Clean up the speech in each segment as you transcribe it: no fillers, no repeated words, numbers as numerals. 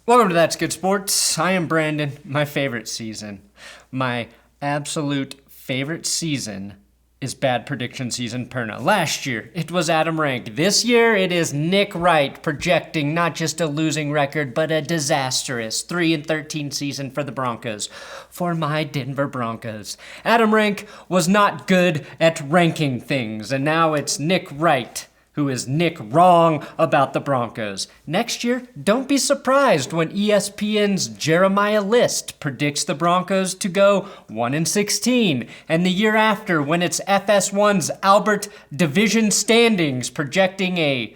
Welcome to That's Good Sports. I am Brandon. My favorite season, my absolute favorite season is bad prediction season Perna. Last year, it was Adam Rank. This year, it is Nick Wright projecting not just a losing record, but a disastrous 3-13 season for the Broncos. For my Denver Broncos. Adam Rank was not good at ranking things, and now it's Nick Wright who is Nick wrong about the Broncos. Next year, don't be surprised when ESPN's Jeremiah List predicts the Broncos to go 1-16, and the year after when it's FS1's Albert Division Standings projecting a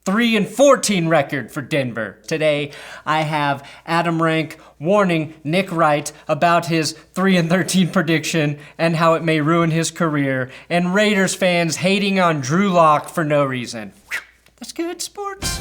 3-14 record for Denver. Today, I have Adam Rank warning Nick Wright about his 3-13 prediction and how it may ruin his career, and Raiders fans hating on Drew Lock for no reason. That's good sports.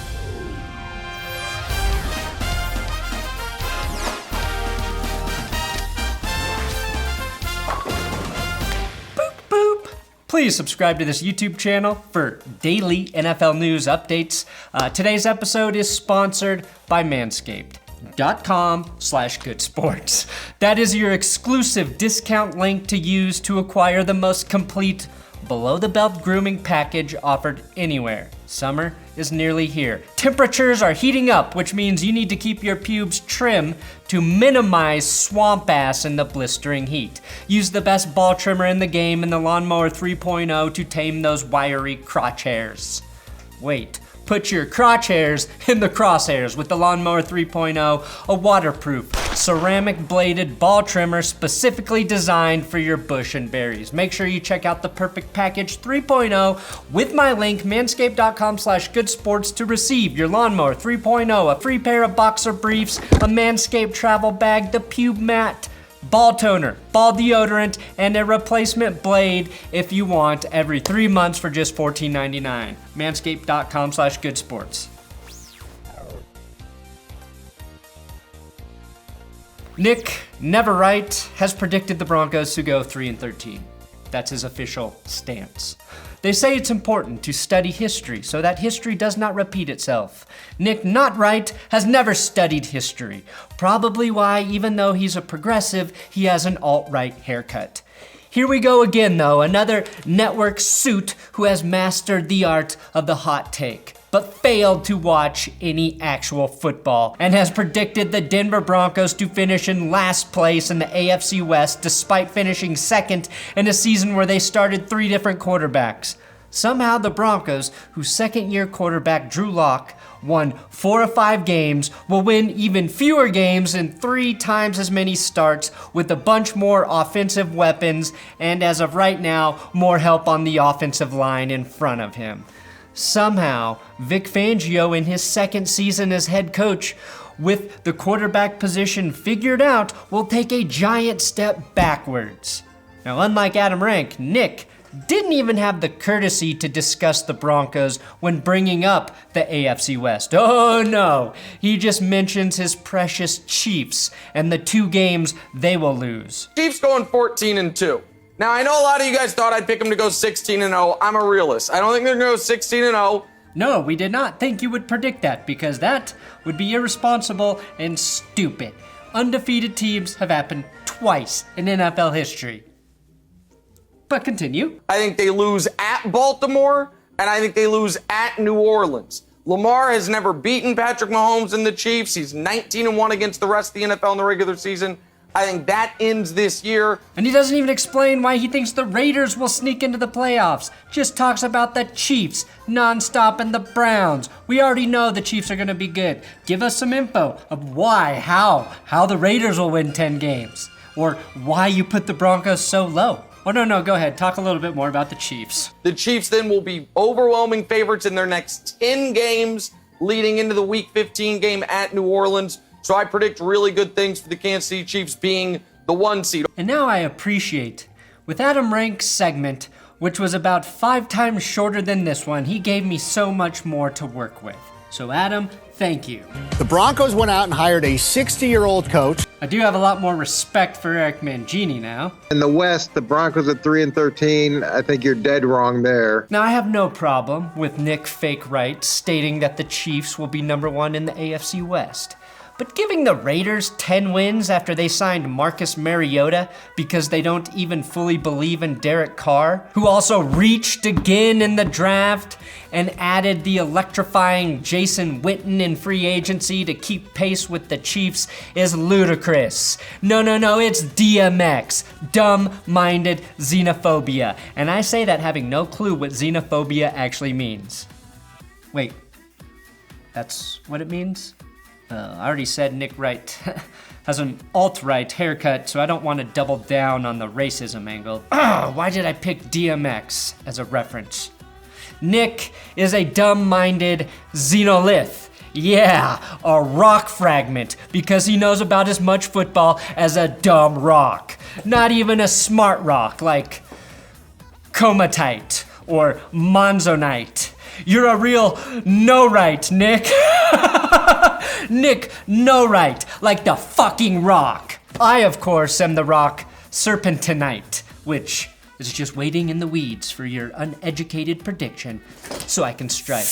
Please subscribe to this YouTube channel for daily NFL news updates. Today's episode is sponsored by Manscaped.com/goodsports. That is your exclusive discount link to use to acquire the most complete below-the-belt grooming package offered anywhere. Summer is nearly here. Temperatures are heating up, which means you need to keep your pubes trim to minimize swamp ass in the blistering heat. Use the best ball trimmer in the game in the Lawnmower 3.0 to tame those wiry crotch hairs. Wait. Put your crotch hairs in the crosshairs with the Lawnmower 3.0, a waterproof, ceramic-bladed ball trimmer specifically designed for your bush and berries. Make sure you check out the Perfect Package 3.0 with my link, manscaped.com/goodsports, to receive your Lawnmower 3.0, a free pair of boxer briefs, a Manscaped travel bag, the pube mat, ball toner, ball deodorant, and a replacement blade if you want every 3 months for just $14.99. Manscaped.com/goodsports. Nick Never Wright has predicted the Broncos to go 3-13. That's his official stance. They say it's important to study history so that history does not repeat itself. Nick Not Wright has never studied history, probably why, even though he's a progressive, he has an alt-right haircut. Here we go again, though, another network suit who has mastered the art of the hot take, but failed to watch any actual football, and has predicted the Denver Broncos to finish in last place in the AFC West despite finishing second in a season where they started 3 different quarterbacks. Somehow the Broncos, whose second-year quarterback Drew Lock won 4 of 5 games, will win even fewer games and 3 times as many starts with a bunch more offensive weapons and, as of right now, more help on the offensive line in front of him. Somehow, Vic Fangio in his second season as head coach, with the quarterback position figured out, will take a giant step backwards. Now, unlike Adam Rank, Nick didn't even have the courtesy to discuss the Broncos when bringing up the AFC West. Oh no, he just mentions his precious Chiefs and the 2 games they will lose. Chiefs going 14-2. Now, I know a lot of you guys thought I'd pick them to go 16-0. I'm a realist. I don't think they're going to go 16-0. No, we did not think you would predict that because that would be irresponsible and stupid. Undefeated teams have happened twice in NFL history. But continue. I think they lose at Baltimore, and I think they lose at New Orleans. Lamar has never beaten Patrick Mahomes and the Chiefs. He's 19-1 against the rest of the NFL in the regular season. I think that ends this year. And he doesn't even explain why he thinks the Raiders will sneak into the playoffs. Just talks about the Chiefs nonstop and the Browns. We already know the Chiefs are going to be good. Give us some info of why, how the Raiders will win 10 games. Or why you put the Broncos so low. Oh, no, go ahead. Talk a little bit more about the Chiefs. The Chiefs then will be overwhelming favorites in their next 10 games leading into the Week 15 game at New Orleans. So I predict really good things for the Kansas City Chiefs being the 1 seed. And now I appreciate, with Adam Rank's segment, which was about 5 times shorter than this one, he gave me so much more to work with. So Adam, thank you. The Broncos went out and hired a 60-year-old coach. I do have a lot more respect for Eric Mangini now. In the West, the Broncos at 3-13. I think you're dead wrong there. Now, I have no problem with Nick Fake Wright stating that the Chiefs will be number 1 in the AFC West. But giving the Raiders 10 wins after they signed Marcus Mariota because they don't even fully believe in Derek Carr, who also reached again in the draft and added the electrifying Jason Witten in free agency to keep pace with the Chiefs, is ludicrous. No, it's DMX, dumb-minded xenophobia. And I say that having no clue what xenophobia actually means. Wait, that's what it means? I already said Nick Wright has an alt-right haircut, so I don't want to double down on the racism angle. Why did I pick DMX as a reference? Nick is a dumb-minded xenolith. Yeah, a rock fragment, because he knows about as much football as a dumb rock. Not even a smart rock like Comatite or Monzonite. You're a real no-right, Nick. Nick, no-right, like the fucking rock. I, of course, am the rock Serpentinite, which is just waiting in the weeds for your uneducated prediction so I can strike.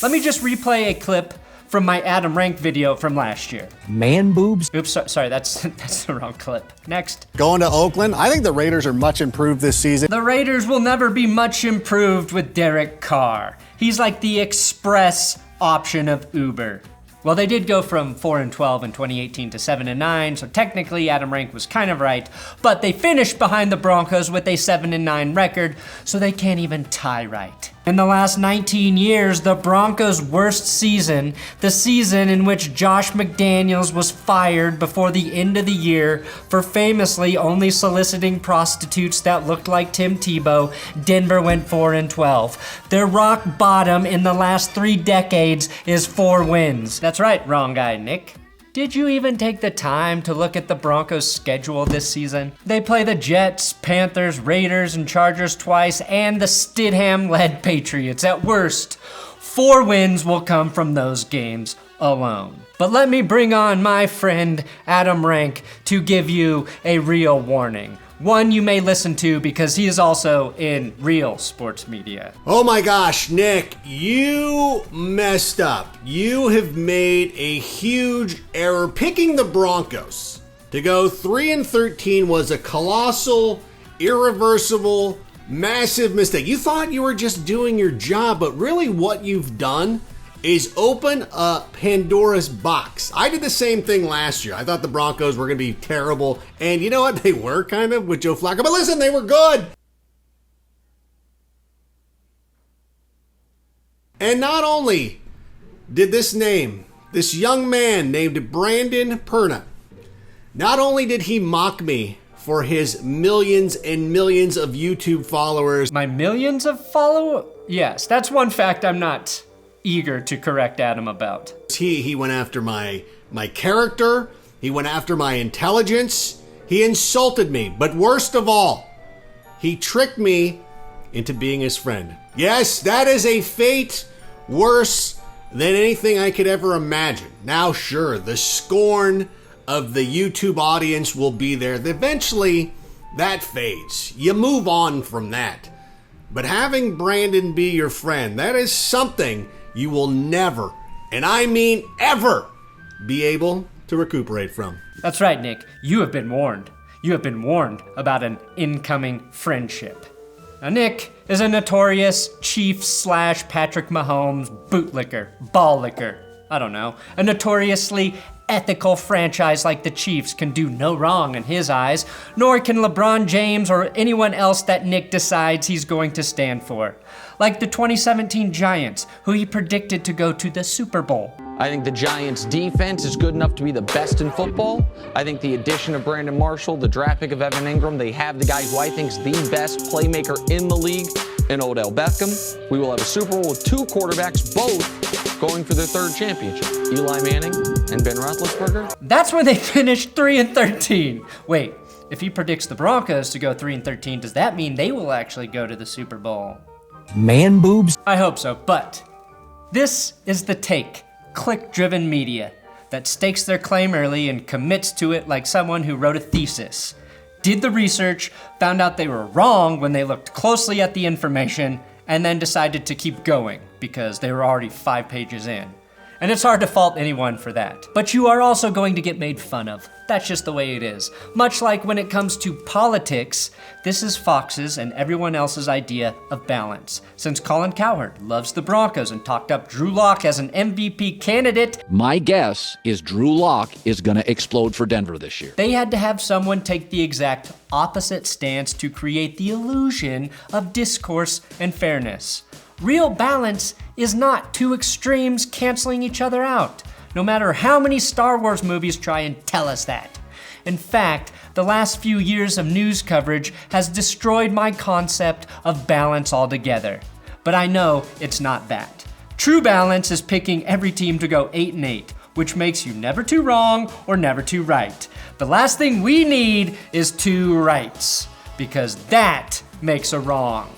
Let me just replay a clip from my Adam Rank video from last year. Man boobs. Oops, sorry, that's the wrong clip. Next. Going to Oakland, I think the Raiders are much improved this season. The Raiders will never be much improved with Derek Carr. He's like the express option of Uber. Well, they did go from 4-12 in 2018 to 7-9, so technically Adam Rank was kind of right, but they finished behind the Broncos with a 7-9 record, so they can't even tie right. In the last 19 years, the Broncos' worst season, the season in which Josh McDaniels was fired before the end of the year for famously only soliciting prostitutes that looked like Tim Tebow, Denver went 4-12. Their rock bottom in the last 3 decades is 4 wins. That's right, wrong guy, Nick. Did you even take the time to look at the Broncos' schedule this season? They play the Jets, Panthers, Raiders, and Chargers twice, and the Stidham-led Patriots. At worst, 4 wins will come from those games alone. But let me bring on my friend Adam Rank to give you a real warning. One you may listen to because he is also in real sports media. Oh my gosh, Nick, you messed up. You have made a huge error. Picking the Broncos to go 3-13 was a colossal, irreversible, massive mistake. You thought you were just doing your job, but really what you've done is open a Pandora's box. I did the same thing last year. I thought the Broncos were going to be terrible, and you know what? They were kind of with Joe Flacco, but listen, they were good. And not only did this young man named Brandon Perna, not only did he mock me for his millions and millions of YouTube followers. My millions of followers? Yes, that's one fact I'm not eager to correct Adam about. He went after my character. He went after my intelligence. He insulted me. But worst of all, he tricked me into being his friend. Yes, that is a fate worse than anything I could ever imagine. Now, sure, the scorn of the YouTube audience will be there. Eventually, that fades. You move on from that. But having Brandon be your friend, that is something you will never, and I mean ever, be able to recuperate from. That's right, Nick. You have been warned. You have been warned about an incoming friendship. Now, Nick is a notorious Chiefs/Patrick Mahomes bootlicker, ball licker. I don't know. A notoriously ethical franchise like the Chiefs can do no wrong in his eyes, nor can LeBron James or anyone else that Nick decides he's going to stand for. Like the 2017 Giants, who he predicted to go to the Super Bowl. I think the Giants' defense is good enough to be the best in football. I think the addition of Brandon Marshall, the draft pick of Evan Ingram, they have the guy who I think is the best playmaker in the league in Odell Beckham. We will have a Super Bowl with 2 quarterbacks, both going for their 3rd championship. Eli Manning and Ben Roethlisberger. That's when they finished 3-13. Wait, if he predicts the Broncos to go 3-13, does that mean they will actually go to the Super Bowl? Man boobs. I hope so, but this is the take. Click-driven media that stakes their claim early and commits to it like someone who wrote a thesis. Did the research, found out they were wrong when they looked closely at the information, and then decided to keep going because they were already 5 pages in. And it's hard to fault anyone for that. But you are also going to get made fun of. That's just the way it is. Much like when it comes to politics, this is Fox's and everyone else's idea of balance. Since Colin Cowherd loves the Broncos and talked up Drew Lock as an MVP candidate, my guess is Drew Lock is going to explode for Denver this year. They had to have someone take the exact opposite stance to create the illusion of discourse and fairness. Real balance is not two extremes canceling each other out, no matter how many Star Wars movies try and tell us that. In fact, the last few years of news coverage has destroyed my concept of balance altogether. But I know it's not that. True balance is picking every team to go 8-8, which makes you never too wrong or never too right. The last thing we need is two rights, because that makes a wrong.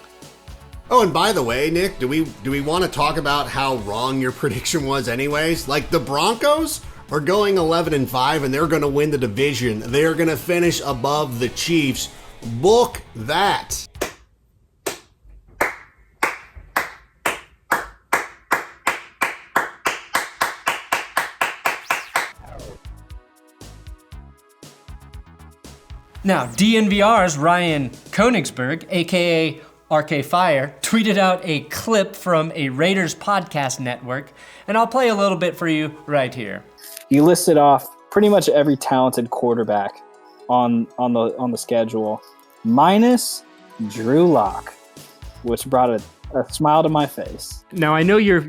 Oh, and by the way, Nick, do we want to talk about how wrong your prediction was anyways? Like, the Broncos are going 11-5 and they're going to win the division. They're going to finish above the Chiefs. Book that. Now, DNVR's Ryan Koenigsberg, aka RK Fire, tweeted out a clip from a Raiders podcast network, and I'll play a little bit for you right here. You listed off pretty much every talented quarterback on the schedule, minus Drew Lock, which brought a smile to my face. Now, I know your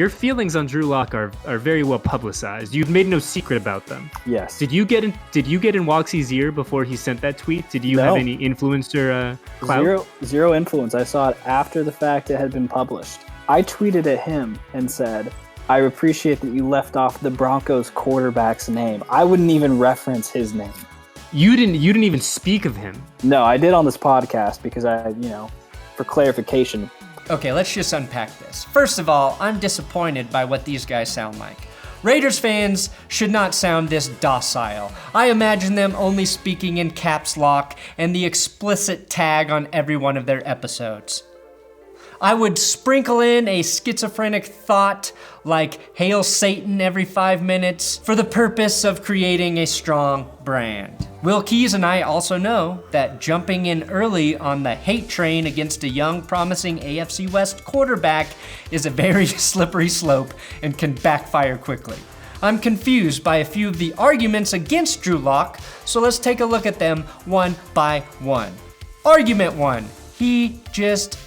feelings on Drew Lock are very well publicized. You've made no secret about them. Yes. Did you get in Woxie's ear before he sent that tweet? Did you have any influencer clout? Zero influence. I saw it after the fact it had been published. I tweeted at him and said, I appreciate that you left off the Broncos quarterback's name. I wouldn't even reference his name. You didn't even speak of him. No, I did on this podcast because for clarification. Okay, let's just unpack this. First of all, I'm disappointed by what these guys sound like. Raiders fans should not sound this docile. I imagine them only speaking in caps lock and the explicit tag on every one of their episodes. I would sprinkle in a schizophrenic thought like Hail Satan every 5 minutes for the purpose of creating a strong brand. Will Keys and I also know that jumping in early on the hate train against a young, promising AFC West quarterback is a very slippery slope and can backfire quickly. I'm confused by a few of the arguments against Drew Lock, so let's take a look at them one by one. Argument 1. He just,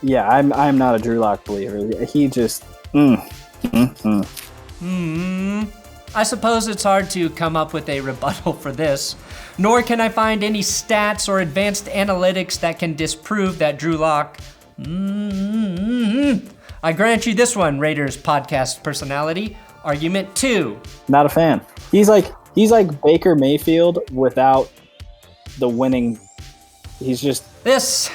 Yeah, I'm not a Drew Lock believer. He just, I suppose it's hard to come up with a rebuttal for this, nor can I find any stats or advanced analytics that can disprove that Drew Lock, I grant you this one, Raiders podcast personality. Argument 2. Not a fan. He's like Baker Mayfield without the winning. He's just... This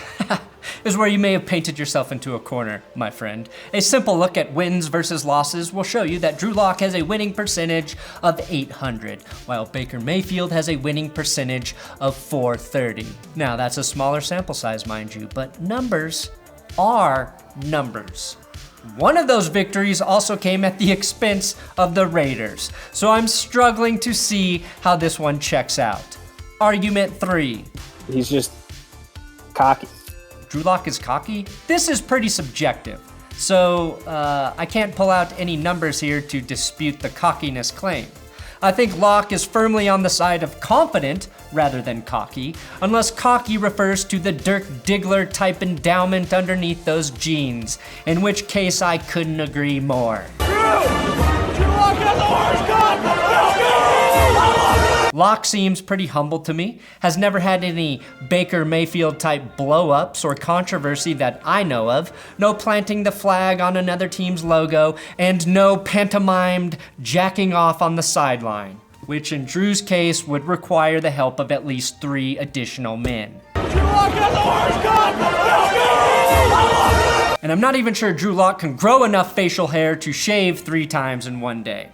is where you may have painted yourself into a corner, my friend. A simple look at wins versus losses will show you that Drew Lock has a winning percentage of 800, while Baker Mayfield has a winning percentage of 430. Now, that's a smaller sample size, mind you, but numbers are numbers. One of those victories also came at the expense of the Raiders, so I'm struggling to see how this one checks out. Argument 3. He's just cocky. Drew Lock is cocky? This is pretty subjective, so I can't pull out any numbers here to dispute the cockiness claim. I think Lock is firmly on the side of confident rather than cocky, unless cocky refers to the Dirk Diggler type endowment underneath those genes, in which case I couldn't agree more. Lock seems pretty humble to me, has never had any Baker Mayfield type blow-ups or controversy that I know of, no planting the flag on another team's logo, and no pantomimed jacking off on the sideline, which in Drew's case would require the help of at least 3 additional men. And I'm not even sure Drew Lock can grow enough facial hair to shave 3 times in one day.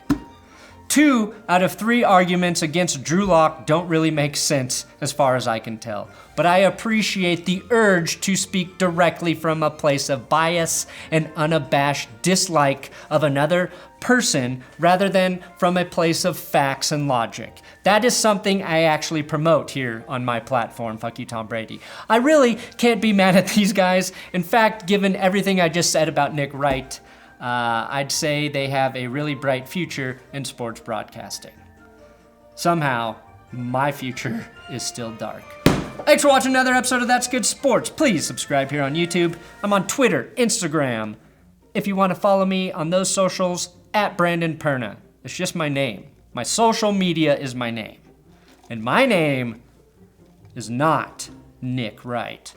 2 out of 3 arguments against Drew Lock don't really make sense as far as I can tell. But I appreciate the urge to speak directly from a place of bias and unabashed dislike of another person rather than from a place of facts and logic. That is something I actually promote here on my platform, Fuck You Tom Brady. I really can't be mad at these guys. In fact, given everything I just said about Nick Wright, I'd say they have a really bright future in sports broadcasting. Somehow, my future is still dark. Thanks for watching another episode of That's Good Sports. Please subscribe here on YouTube. I'm on Twitter, Instagram. If you want to follow me on those socials, at Brandon Perna. It's just my name. My social media is my name. And my name is not Nick Wright.